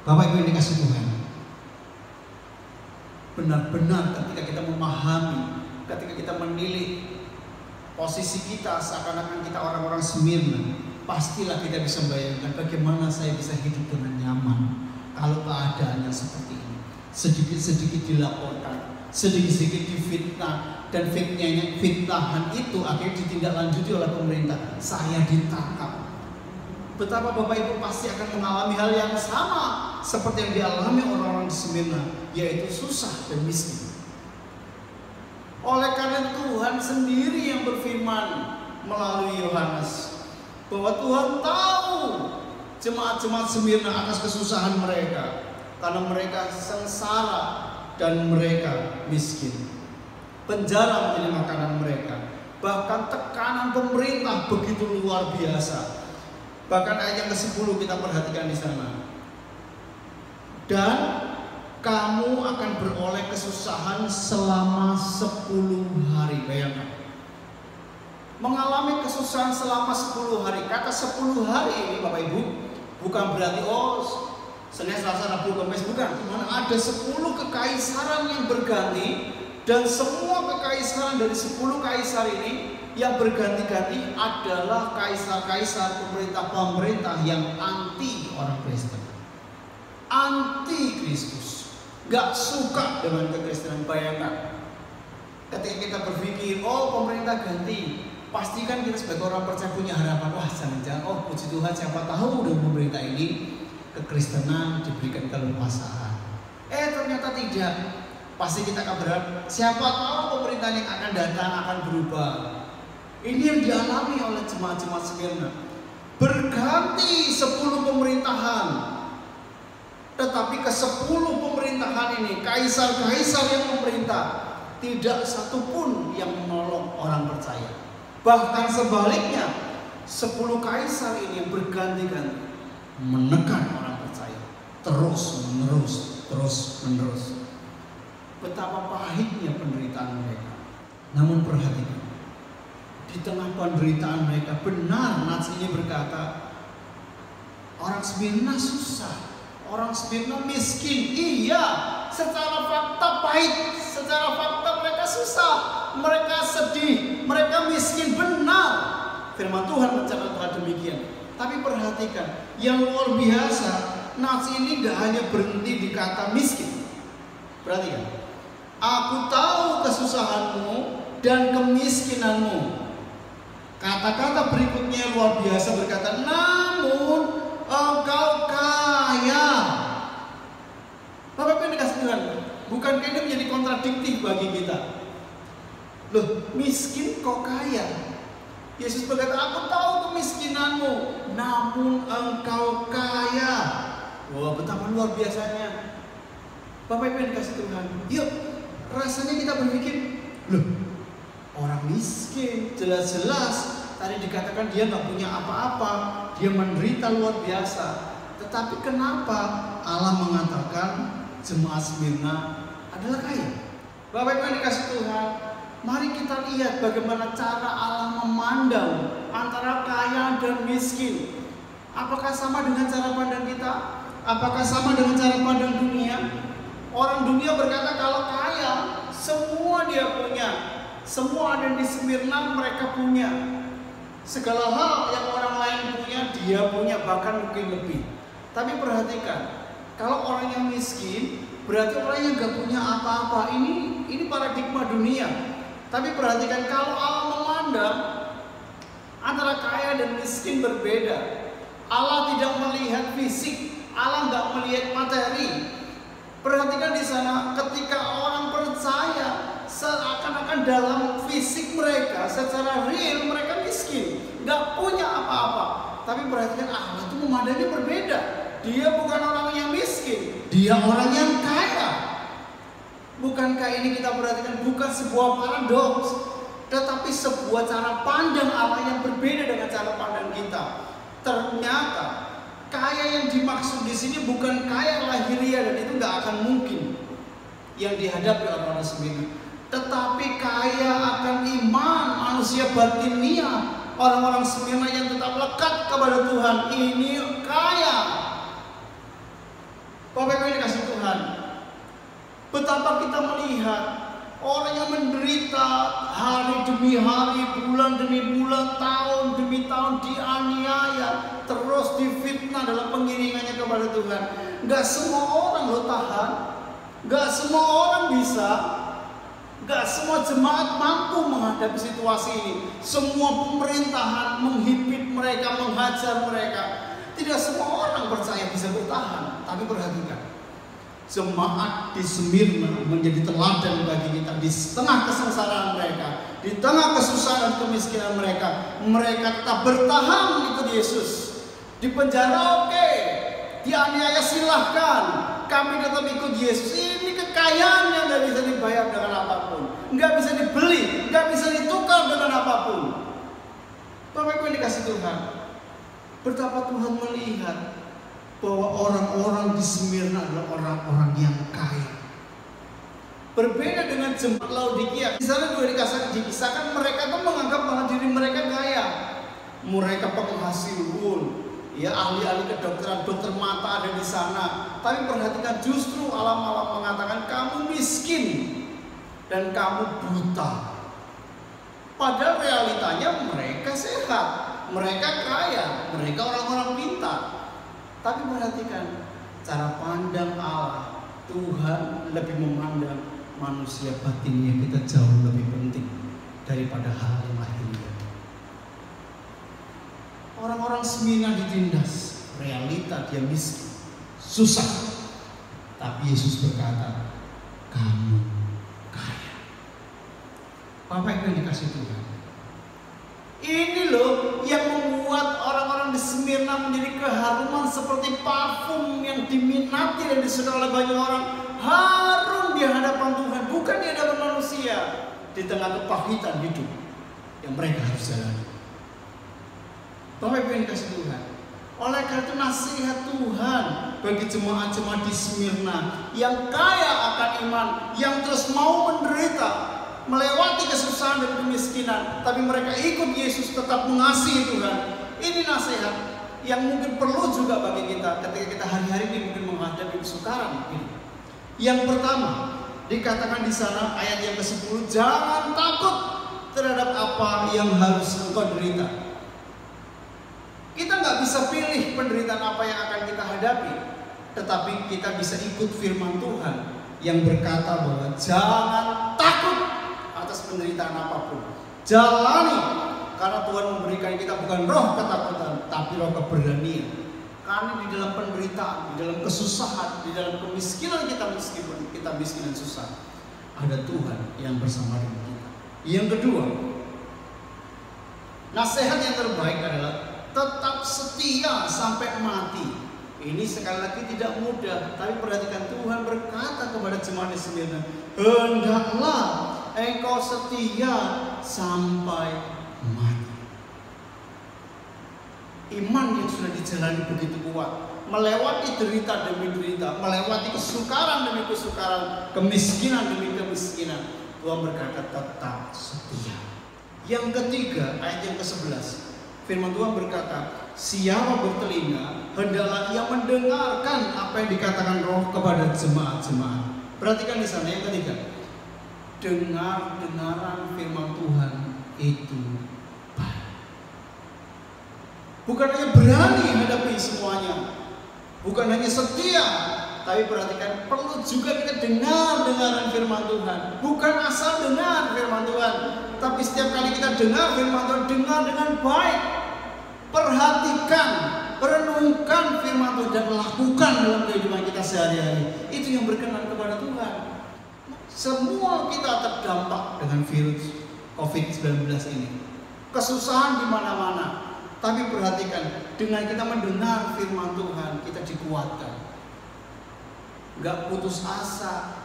Bapak Ibu yang dikasih Tuhan, benar-benar ketika kita memahami, ketika kita menilik posisi kita seakan-akan kita orang-orang Smyrna, pastilah kita bisa bayangkan bagaimana saya bisa hidup dengan nyaman kalau keadaannya seperti ini. Sedikit-sedikit dilaporkan, sedikit-sedikit difitnah, dan fitnahan itu akhirnya ditindaklanjuti oleh pemerintah. Saya ditangkap. Betapa Bapak Ibu pasti akan mengalami hal yang sama seperti yang dialami orang-orang di Smyrna, yaitu susah dan miskin. Oleh karena Tuhan sendiri yang berfirman melalui Yohanes bahwa Tuhan tahu jemaat-jemaat Smyrna atas kesusahan mereka, karena mereka sengsara dan mereka miskin. Penjara menjadi makanan mereka. Bahkan tekanan pemerintah begitu luar biasa. Bahkan ayat yang ke-10 kita perhatikan di sana. Dan kamu akan beroleh kesusahan selama 10 hari. Bayangkan, mengalami kesusahan selama 10 hari. Kata 10 hari ini Bapak Ibu bukan berarti Senin, Selasa, Rabu, Kamis, bukan. Dimana ada 10 kekaisaran yang berganti, dan semua kekaisaran dari 10 kaisar ini yang berganti-ganti adalah kaisar-kaisar, pemerintah-pemerintah yang anti orang Kristen, anti Kristus, gak suka dengan kekristenan. Bayangkan, ketika kita berpikir, pemerintah ganti, pastikan kita sebagai orang percaya punya harapan, wah jangan-jangan, puji Tuhan, siapa tahu dengan pemerintah ini kekristenan diberikan keleluasaan. Ternyata tidak. Pasti kita akan berharap, siapa tahu pemerintahan yang akan datang akan berubah. Ini yang dialami oleh jemaat-jemaat Smyrna. Berganti 10 pemerintahan, tetapi ke-10 pemerintahan ini, kaisar-kaisar yang memerintah, tidak satupun yang menolong orang percaya. Bahkan sebaliknya, 10 kaisar ini yang berganti-ganti menekan orang percaya terus menerus. Betapa pahitnya penderitaan mereka. Namun perhatikan, di tengah penderitaan mereka, benar Nats ini berkata, orang Smyrna susah, orang Smyrna miskin. Iya, secara fakta pahit, secara fakta mereka susah, mereka sedih, mereka miskin. Benar, firman Tuhan mencatat demikian. Tapi perhatikan, yang luar biasa, Nats ini tidak hanya berhenti di kata miskin. Perhatikan, aku tahu kesusahanmu dan kemiskinanmu. Kata-kata berikutnya luar biasa, berkata, namun engkau kaya. Bapak Ibu dikasih Tuhan, bukankah ini menjadi kontradiktif bagi kita? Loh, miskin kok kaya? Yesus berkata, aku tahu kemiskinanmu, namun engkau kaya. Wah, betapa luar biasanya. Bapak Ibu yang dikasih Tuhan, yuk, rasanya kita berpikir, loh, orang miskin, jelas-jelas tadi dikatakan dia nggak punya apa-apa, dia menderita luar biasa. Tetapi kenapa Allah mengatakan jemaat Smyrna adalah kaya? Bapak Ibu yang dikasih Tuhan, mari kita lihat bagaimana cara Allah memandang antara kaya dan miskin. Apakah sama dengan cara pandang kita? Apakah sama dengan cara pandang dunia? Orang dunia berkata kalau kaya, semua dia punya. Semua ada di Smyrna mereka punya. Segala hal yang orang lain punya, dia punya, bahkan mungkin lebih. Tapi perhatikan, kalau orang yang miskin, berarti orang yang gak punya apa-apa. Ini paradigma dunia. Tapi perhatikan, kalau Allah memandang antara kaya dan miskin berbeda. Allah tidak melihat fisik, Allah gak melihat materi. Perhatikan di sana, ketika orang percaya seakan-akan dalam fisik mereka, secara real mereka miskin, nggak punya apa-apa. Tapi perhatikan, Allah itu memadani berbeda. Dia bukan orang yang miskin, dia orang yang kaya. Bukankah ini kita perhatikan bukan sebuah paradoks, tetapi sebuah cara pandang Allah yang berbeda dengan cara pandang kita. Ternyata kaya yang dimaksud di sini bukan kaya lahiriah, dan itu nggak akan mungkin yang dihadapi orang-orang Smyrna. Tetapi kaya akan iman manusia batiniah, orang-orang Smyrna yang tetap lekat kepada Tuhan. Ini kaya. Bapak Ibu dikasih Tuhan, betapa kita melihat orang yang menderita hari demi hari, bulan demi bulan, tahun demi tahun, dianiaya, terus difitnah dalam pengiringannya kepada Tuhan. Gak semua orang lo tahan, gak semua orang bisa, gak semua jemaat mampu menghadapi situasi ini. Semua pemerintahan menghipit mereka, menghajar mereka. Tidak semua orang percaya bisa bertahan. Tapi perhatikan, jemaat di Smyrna menjadi teladan bagi kita. Di tengah kesengsaraan mereka, di tengah kesusahan dan kemiskinan mereka, mereka tetap bertahan ikut Yesus. Di penjara oke, dianiaya silahkan, kami tetap ikut Yesus. Ini kekayaan yang gak bisa dibayar dengan apapun, gak bisa dibeli, gak bisa ditukar dengan apapun. Bapak Ibu yang dikasih Tuhan, betapa Tuhan melihat bahwa orang-orang di Smyrna adalah orang-orang yang kaya. Berbeda dengan jemaat Laodikia. Di sana juga dikisahkan mereka tuh menganggap bahwa diri mereka kaya. Mereka penghasil wool, ya, ahli-ahli kedokteran, dokter mata ada di sana. Tapi perhatikan, justru Allah malah mengatakan kamu miskin dan kamu buta. Padahal realitanya mereka sehat, mereka kaya, mereka orang-orang pintar. Tapi perhatikan, cara pandang Allah, Tuhan lebih memandang manusia batinnya kita jauh lebih penting daripada hal yang lahiriah. Orang-orang Smyrna ditindas, realita dia miskin, susah. Tapi Yesus berkata, kamu kaya. Bapak Ibu yang dikasih Tuhan, ini loh yang membuat orang-orang di Smyrna menjadi keharuman seperti parfum yang diminati dan disukai oleh banyak orang. Harum di hadapan Tuhan, bukan di hadapan manusia, di tengah kepahitan hidup yang mereka harus jalani. Bapak Ibu yang dikasih Tuhan, oleh karena itu nasihat Tuhan bagi jemaat-jemaat di Smyrna yang kaya akan iman, yang terus mau menderita, melewati kesusahan dan kemiskinan, tapi mereka ikut Yesus, tetap mengasihi Tuhan. Ini nasihat yang mungkin perlu juga bagi kita ketika kita hari-hari ini mungkin menghadapi kesukaran ini. Yang pertama dikatakan di sana ayat yang ke-10, jangan takut terhadap apa yang harus engkau derita. Kita nggak bisa pilih penderitaan apa yang akan kita hadapi, tetapi kita bisa ikut firman Tuhan yang berkata bahwa jangan takut atas penderitaan apapun. Jalani, karena Tuhan memberikan kita bukan roh ketakutan, tapi roh keberanian. Karena di dalam penderitaan, di dalam kesusahan, di dalam kemiskinan kita, meskipun kita miskin dan susah, ada Tuhan yang bersama dengan kita. Yang kedua, nasihat yang terbaik adalah tetap setia sampai mati. Ini sekali lagi tidak mudah, tapi perhatikan Tuhan berkata kepada jemaat di Smyrna, hendaklah engkau setia sampai mati. Iman yang sudah dijalani begitu kuat, melewati derita demi derita, melewati kesukaran demi kesukaran, kemiskinan demi kemiskinan, Tuhan berkata tetap setia. Yang ketiga, ayat yang ke-11, firman Tuhan berkata, siapa bertelinga, hendaklah ia mendengarkan apa yang dikatakan Roh kepada jemaat-jemaat. Perhatikan di sana yang ketiga, dengar-dengaran firman Tuhan itu baik. Bukan hanya berani hadapi semuanya, bukan hanya setia, tapi perhatikan perlu juga kita dengar-dengaran firman Tuhan. Bukan asal dengar firman Tuhan, tapi setiap kali kita dengar firman Tuhan, dengar dengan baik. Perhatikan, renungkan firman Tuhan dan lakukan dalam kehidupan kita sehari-hari. Itu yang berkenan kepada Tuhan. Semua kita terdampak dengan virus, COVID-19 ini. Kesusahan di mana-mana. Tapi perhatikan, dengan kita mendengar firman Tuhan, kita dikuatkan. Gak putus asa,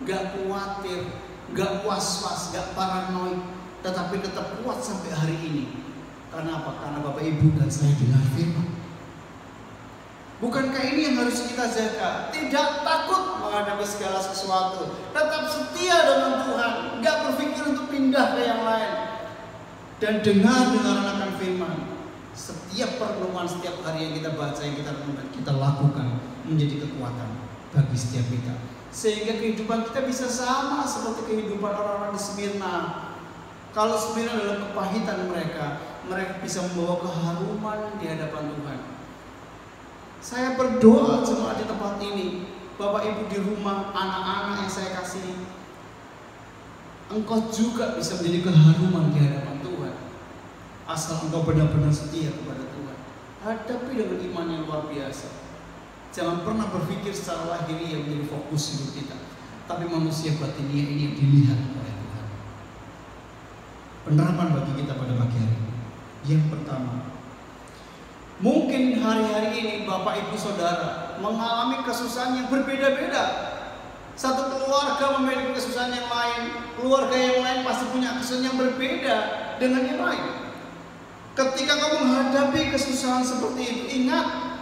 gak khawatir, gak was-was, gak paranoid, tetapi tetap kuat sampai hari ini. Karena apa? Karena Bapak Ibu dan saya dengar firman. Bukankah ini yang harus kita jaga? Tidak takut menghadapi segala sesuatu, tetap setia dengan Tuhan, gak berpikir untuk pindah ke yang lain, dan dengar akan firman. Setiap perenungan, setiap hari yang kita baca, yang kita renungkan, kita lakukan menjadi kekuatan bagi setiap kita, sehingga kehidupan kita bisa sama seperti kehidupan orang-orang di Smyrna. Kalau Smyrna dalam kepahitan mereka bisa membawa keharuman di hadapan Tuhan. Saya berdoa jemaat di tempat ini, Bapak Ibu di rumah, anak-anak yang saya kasih, engkau juga bisa menjadi keharuman di hadapan Tuhan. Asal engkau benar-benar setia kepada Tuhan. Hadapi dengan iman yang luar biasa. Jangan pernah berpikir secara lahiriah yang menjadi fokus hidup kita, tapi manusia batinnya ini yang dilihat oleh Tuhan. Penerapan bagi kita pada pagi hari ini. Yang pertama, mungkin hari-hari ini Bapak Ibu Saudara mengalami kesusahan yang berbeda-beda. Satu keluarga memiliki kesusahan yang lain, keluarga yang lain pasti punya kesusahan yang berbeda dengan yang lain. Ketika kamu menghadapi kesusahan seperti itu, ingat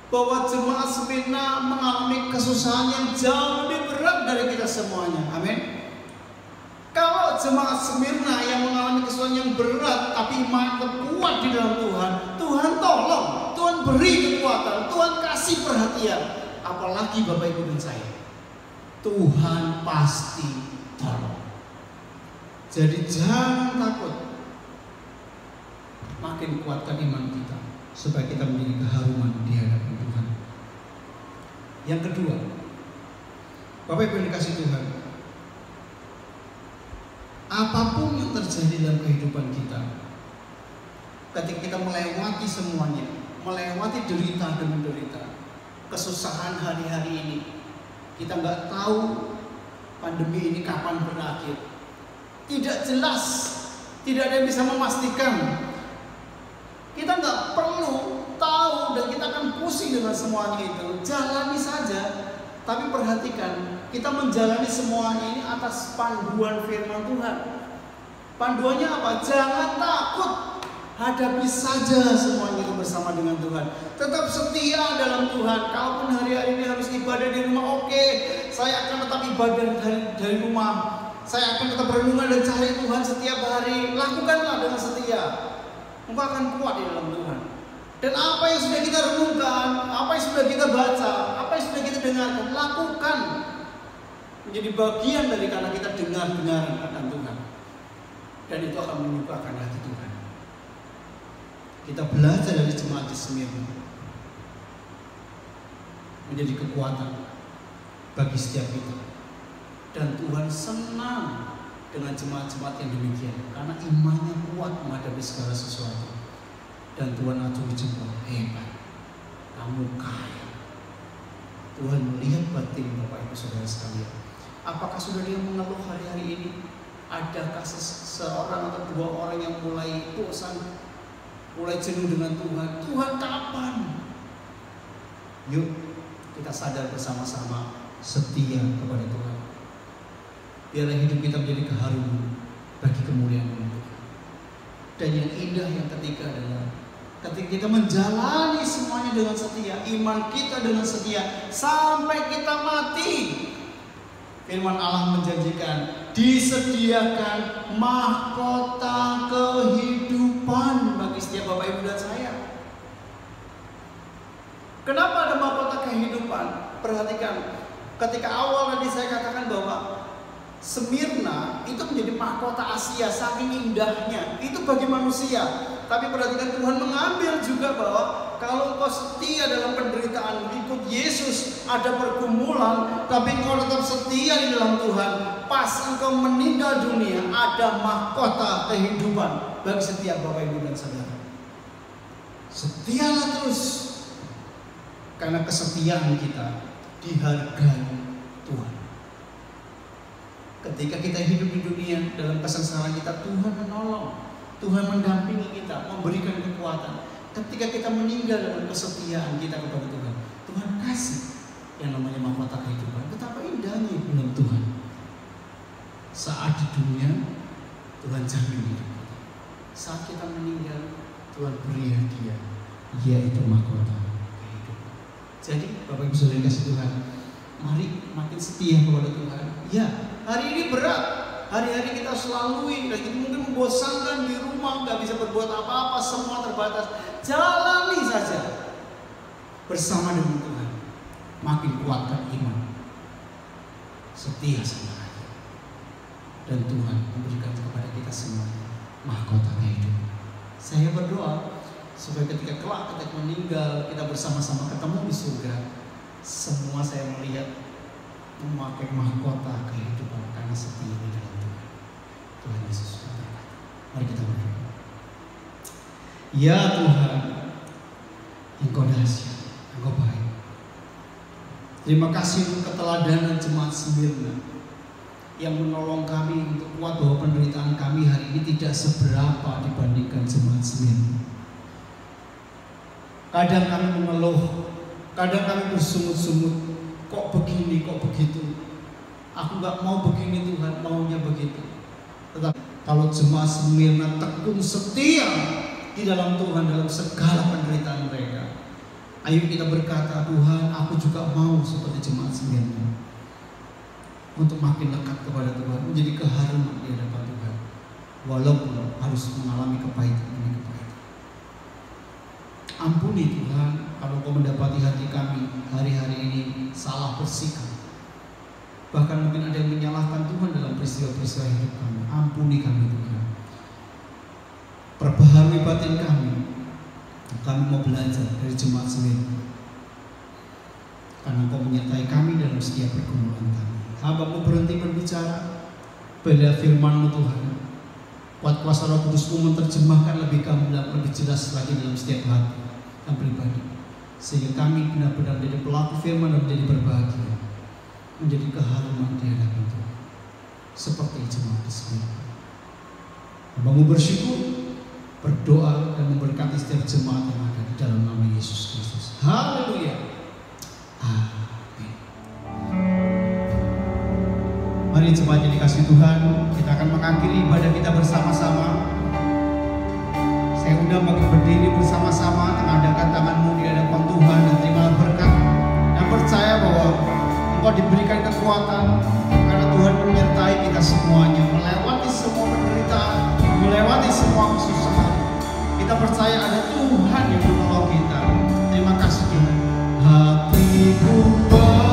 bahwa jemaat Smyrna mengalami kesusahan yang jauh lebih berat dari kita semuanya. Amin. Kalau jemaat Smyrna yang mengalami kesusahan yang berat, tapi iman kuat di dalam Tuhan, Tuhan tolong, Tuhan beri kekuatan, Tuhan kasih perhatian. Apalagi Bapak Ibu dan saya, Tuhan pasti tolong. Jadi jangan takut. Makin kuatkan iman kita supaya kita menjadi keharuman di hadapan Tuhan. Yang kedua, Bapak Ibu yang dikasih Tuhan, apapun yang terjadi dalam kehidupan kita, ketika kita melewati semuanya, melewati derita demi derita, kesusahan hari-hari ini, kita nggak tahu pandemi ini kapan berakhir. Tidak jelas, tidak ada yang bisa memastikan. Kita nggak perlu tahu dan kita akan pusing dengan semuanya itu. Jalani saja, tapi perhatikan, kita menjalani semuanya ini atas panduan firman Tuhan. Panduannya apa? Jangan takut, hadapi saja semuanya itu bersama dengan Tuhan. Tetap setia dalam Tuhan. Kalaupun hari-hari ini harus ibadah di rumah, oke, saya akan tetap ibadah dari rumah. Saya akan tetap berenungan dan cari Tuhan setiap hari. Lakukanlah dengan setia. Engkau akan kuat di dalam Tuhan. Dan apa yang sudah kita renungkan, apa yang sudah kita baca, apa yang sudah kita dengarkan, lakukan. Menjadi bagian dari karena kita dengar-dengar akan Tuhan. Dan itu akan menyukakan hati Tuhan. Kita belajar dari jemaat di Smyrna menjadi kekuatan bagi setiap kita. Dan Tuhan senang dengan jemaat-jemaat yang demikian, karena imannya kuat menghadapi segala sesuatu. Dan Tuhan acungi jempol, hebat, kamu kaya. Tuhan melihat batin Bapak Ibu Saudara sekalian. Apakah sudah dia mengeluh hari-hari ini? Adakah seorang atau dua orang yang mulai bosan, mulai jenuh dengan Tuhan? Tuhan kapan? Yuk kita sadar bersama-sama, setia kepada Tuhan. Biarlah hidup kita menjadi keharuman bagi kemuliaan Tuhan. Dan yang indah yang ketiga adalah ketika kita menjalani semuanya dengan setia, iman kita dengan setia sampai kita mati. Firman Allah menjanjikan disediakan mahkota kehidupan bagi setiap Bapak Ibu dan saya. Kenapa ada mahkota kehidupan? Perhatikan, ketika awal tadi saya katakan bahwa Smyrna itu menjadi mahkota Asia, saking indahnya itu bagi manusia. Tapi perhatikan, Tuhan mengambil juga bahwa kalau engkau setia dalam penderitaan, ikut Yesus, ada pergumulan, tapi engkau tetap setia di dalam Tuhan, pas engkau meninggal dunia, ada mahkota kehidupan bagi setiap Bapak Ibu dan Saudara. Setialah terus, karena kesetiaan kita dihargai Tuhan. Ketika kita hidup di dunia dalam kesengsaraan kita, Tuhan menolong, Tuhan mendampingi kita, memberikan kekuatan. Ketika kita meninggal dalam kesetiaan kita kepada Tuhan, Tuhan kasih yang namanya mahkota kehidupan. Betapa indahnya bilang Tuhan. Saat di dunia, Tuhan jamin hidup kita. Saat kita meninggal, Tuhan beri hadiah, yaitu mahkota kehidupan. Jadi Bapak Ibu Saudara kasih Tuhan, mari makin setia kepada Tuhan. Ya, hari ini berat, hari-hari kita selalu dan kita mungkin membosankan di rumah, nggak bisa berbuat apa-apa, semua terbatas. Jalani saja bersama dengan Tuhan. Makin kuatkan iman, setia sama Dia, dan Tuhan memberikan kepada kita semuanya mahkota kehidupan. Saya berdoa supaya ketika kelak kita meninggal, kita bersama-sama ketemu di surga, semua saya melihat memakai mahkota kehidupan karena setia di dalam Tuhan. Tuhan Yesus berkata, mari kita berdoa. Ya Tuhan, Engkau dahsyat, Engkau baik. Terima kasih untuk keteladanan jemaat Smyrna yang menolong kami untuk kuat bahwa penderitaan kami hari ini tidak seberapa dibandingkan jemaat Smyrna. Kadang kami mengeluh, kadang kami bersungut-sungut, kok begini, kok begitu. Aku gak mau begini Tuhan, maunya begitu. Tetapi kalau jemaat Smyrna tekun setia di dalam Tuhan dalam segala penderitaan mereka, ayo kita berkata, Tuhan, aku juga mau seperti jemaat Smyrna, untuk makin dekat kepada Tuhan, menjadi keharuman di hadapan Tuhan, walaupun harus mengalami kepahitan demi kepahitan. Ampuni Tuhan kalau Kau mendapati hati kami hari-hari ini salah bersikap, bahkan mungkin ada yang menyalahkan Tuhan dalam peristiwa-peristiwa hidup kami. Ampuni kami Tuhan, perbaharui batin kami. Kami mau belajar dari jemaat Smyrna, karena Kau menyertai kami dalam setiap pergumulan kami. Hamba-Mu berhenti berbicara, bila firman-Mu Tuhan, kuat kuasa Roh Kudus-Mu menerjemahkan lebih gamblang, lebih jelas lagi dalam setiap hati dan pribadi, sehingga kami benar-benar menjadi pelaku firman dan menjadi berbahagia, menjadi keharuman di hadapan Tuhan, seperti jemaat di Smyrna. Hamba-Mu bersyukur, berdoa dan memberkati setiap jemaat yang ada di dalam nama Yesus Kristus. Haleluya. Amin. Mari jemaat yang dikasihi Tuhan, kita akan mengakhiri ibadah kita bersama-sama. Saya undang bagi berdiri bersama-sama, tengadakan tanganmu di hadapan Tuhan dan terimalah berkat, dan percaya bahwa Engkau diberikan kekuatan karena Tuhan menyertai kita semuanya, melewati semua penderitaan, melewati semua kesusahan. Kita percaya ada Tuhan yang menolong kita. Terima kasih Tuhan. Hatiku percaya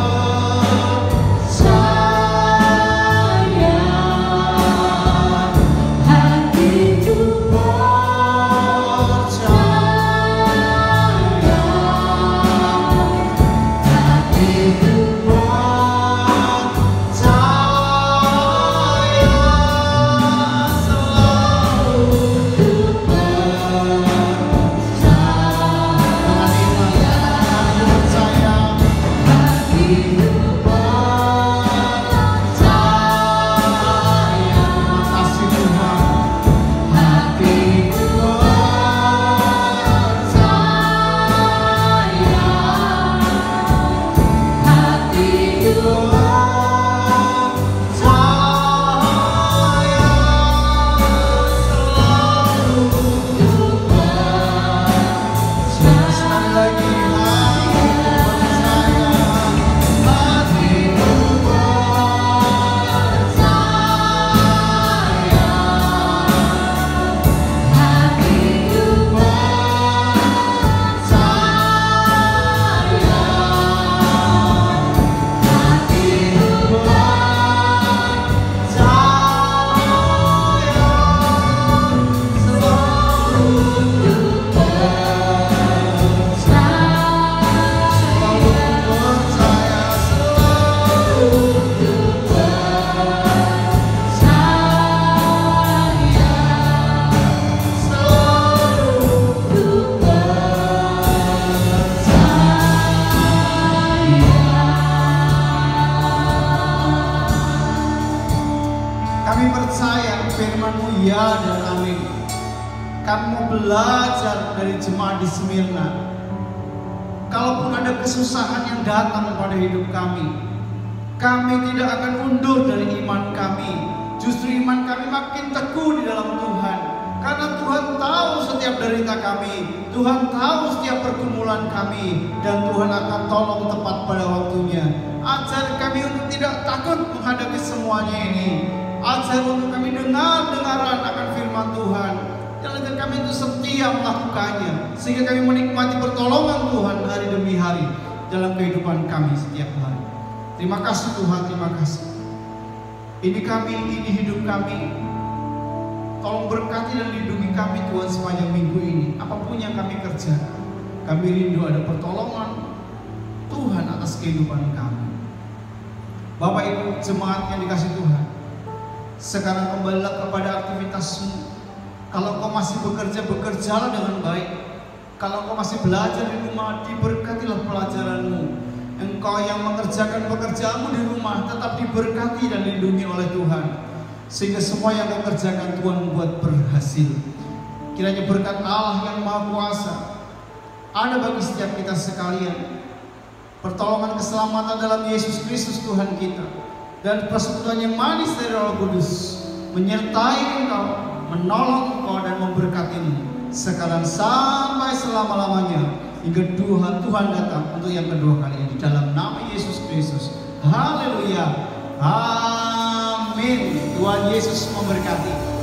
Kami percaya firman-Mu ya dan amin. Kami mau belajar dari jemaat di Smyrna. Kalaupun ada kesusahan yang datang pada hidup kami tidak akan mundur dari iman kami. Justru iman kami makin teguh di dalam Tuhan. Karena Tuhan tahu setiap derita kami, Tuhan tahu setiap pergumulan kami, dan Tuhan akan tolong tepat pada waktunya. Ajar kami untuk tidak takut menghadapi semuanya ini. Ajar untuk kami dengar-dengaran akan firman Tuhan. Dan ajar kami itu setia melakukannya, sehingga kami menikmati pertolongan Tuhan hari demi hari dalam kehidupan kami setiap hari. Terima kasih Tuhan, terima kasih. Ini kami, ini hidup kami. Tolong berkati dan lindungi kami Tuhan sepanjang minggu ini. Apapun yang kami kerjakan, kami rindu ada pertolongan Tuhan atas kehidupan kami. Bapak Ibu jemaat yang dikasihi Tuhan, sekarang kembalilah kepada aktivitasmu. Kalau kau masih bekerja, bekerjalah dengan baik. Kalau kau masih belajar di rumah, diberkatilah pelajaranmu. Engkau yang mengerjakan pekerjaanmu di rumah tetap diberkati dan dilindungi oleh Tuhan, sehingga semua yang kau kerjakan Tuhan membuat berhasil. Kiranya berkat Allah yang Maha Kuasa ada bagi setiap kita sekalian. Pertolongan keselamatan dalam Yesus Kristus Tuhan kita, dan persekutuan yang manis dari Roh Kudus menyertai engkau, menolong engkau dan memberkatimu sekarang sampai selama-lamanya, hingga Tuhan datang untuk yang kedua kalinya, di dalam nama Yesus Kristus. Haleluya, amin. Tuhan Yesus memberkati.